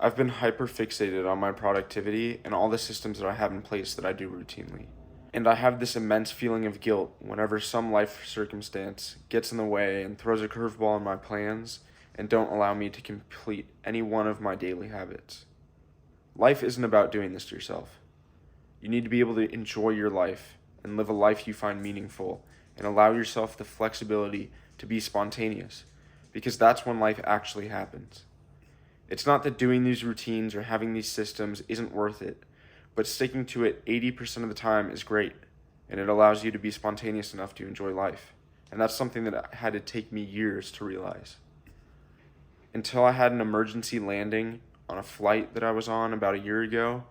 I've been hyper fixated on my productivity and all the systems that I have in place that I do routinely. And I have this immense feeling of guilt whenever some life circumstance gets in the way and throws a curveball in my plans and don't allow me to complete any one of my daily habits. Life isn't about doing this to yourself. You need to be able to enjoy your life and live a life you find meaningful and allow yourself the flexibility to be spontaneous, because that's when life actually happens. It's not that doing these routines or having these systems isn't worth it, but sticking to it 80% of the time is great, and it allows you to be spontaneous enough to enjoy life. And that's something that had to take me years to realize. Until I had an emergency landing on a flight that I was on about a year ago,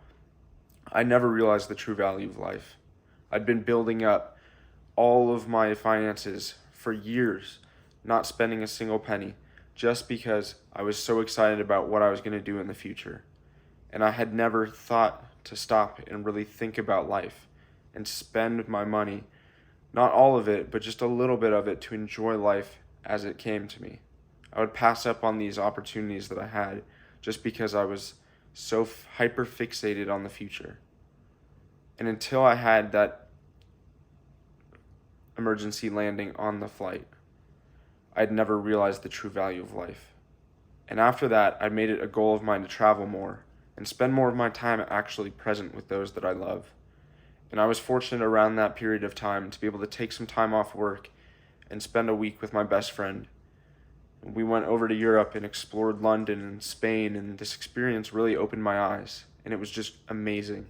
I never realized the true value of life. I'd been building up all of my finances for years, not spending a single penny, just because I was so excited about what I was going to do in the future. And I had never thought to stop and really think about life and spend my money, not all of it, but just a little bit of it, to enjoy life as it came to me. I would pass up on these opportunities that I had just because I was so hyper fixated on the future. And until I had that emergency landing on the flight, I'd never realized the true value of life. And after that, I made it a goal of mine to travel more and spend more of my time actually present with those that I love. And I was fortunate around that period of time to be able to take some time off work and spend a week with my best friend. We went over to Europe and explored London and Spain, and this experience really opened my eyes, and it was just amazing.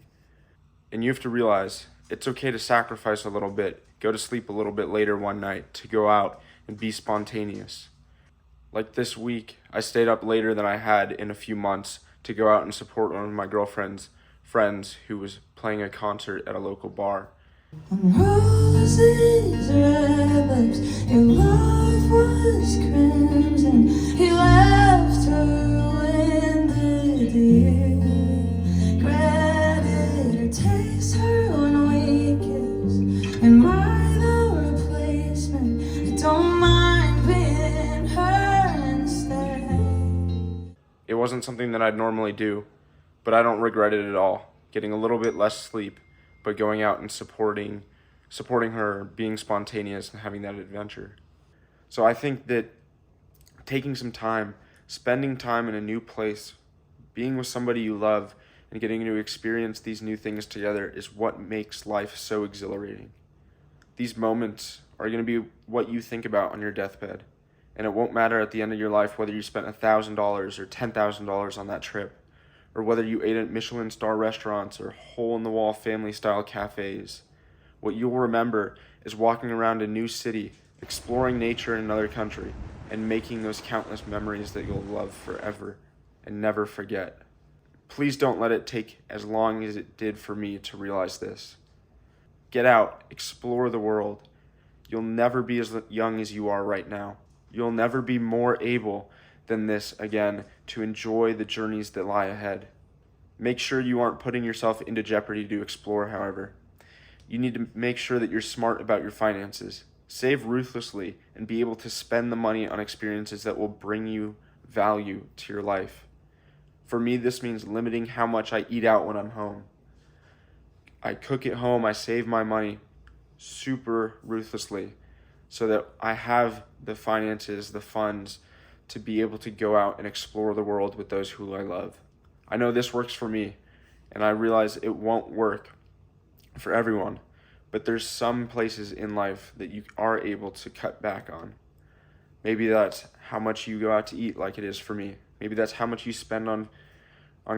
And you have to realize it's okay to sacrifice a little bit, go to sleep a little bit later one night, to go out and be spontaneous. Like this week, I stayed up later than I had in a few months to go out and support one of my girlfriend's friends who was playing a concert at a local bar. Roses, red lips, your love was crimson. He left her when the deer grabbed her, takes her when we kiss. Am I the replacement? I don't mind being her instead. It wasn't something that I'd normally do, but I don't regret it at all. Getting a little bit less sleep, but going out and supporting her, being spontaneous and having that adventure. So I think that taking some time, spending time in a new place, being with somebody you love, and getting to experience these new things together is what makes life so exhilarating. These moments are going to be what you think about on your deathbed, and it won't matter at the end of your life whether you spent $1,000 or $10,000 on that trip, or whether you ate at Michelin star restaurants or hole-in-the-wall family-style cafes. What you'll remember is walking around a new city, exploring nature in another country, and making those countless memories that you'll love forever and never forget. Please don't let it take as long as it did for me to realize this. Get out, explore the world. You'll never be as young as you are right now. You'll never be more able than this again to enjoy the journeys that lie ahead. Make sure you aren't putting yourself into jeopardy to explore, however. You need to make sure that you're smart about your finances. Save ruthlessly and be able to spend the money on experiences that will bring you value to your life. For me, this means limiting how much I eat out when I'm home. I cook at home, I save my money super ruthlessly so that I have the finances, the funds, to be able to go out and explore the world with those who I love. I know this works for me, and I realize it won't work for everyone, but there's some places in life that you are able to cut back on. Maybe that's how much you go out to eat, like it is for me. Maybe that's how much you spend on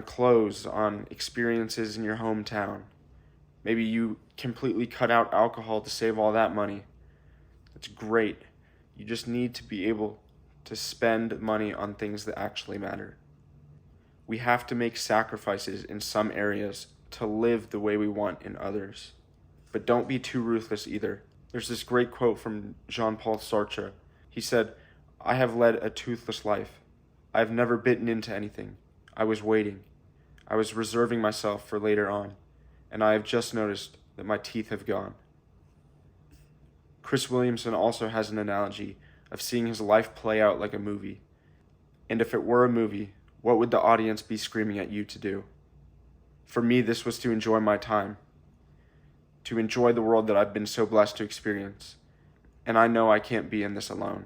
clothes, on experiences in your hometown. Maybe you completely cut out alcohol to save all that money. It's great. You just need to be able to spend money on things that actually matter. We have to make sacrifices in some areas to live the way we want in others. But don't be too ruthless either. There's this great quote from Jean-Paul Sartre. He said, "I have led a toothless life. I have never bitten into anything. I was waiting. I was reserving myself for later on. And I have just noticed that my teeth have gone." Chris Williamson also has an analogy of seeing his life play out like a movie. And if it were a movie, What would the audience be screaming at you to do? For me, this was to enjoy my time, to enjoy the world that I've been so blessed to experience, and I know I can't be in this alone.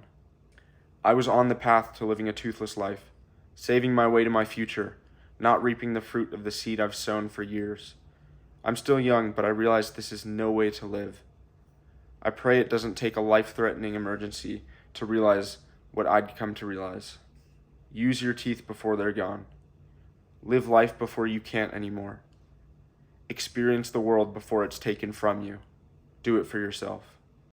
I was on the path to living a toothless life, saving my way to my future, not reaping the fruit of the seed I've sown for years. I'm still young, but I realize this is no way to live. I pray it doesn't take a life-threatening emergency to realize what I'd come to realize. Use your teeth before they're gone. Live life before you can't anymore. Experience the world before it's taken from you. Do it for yourself.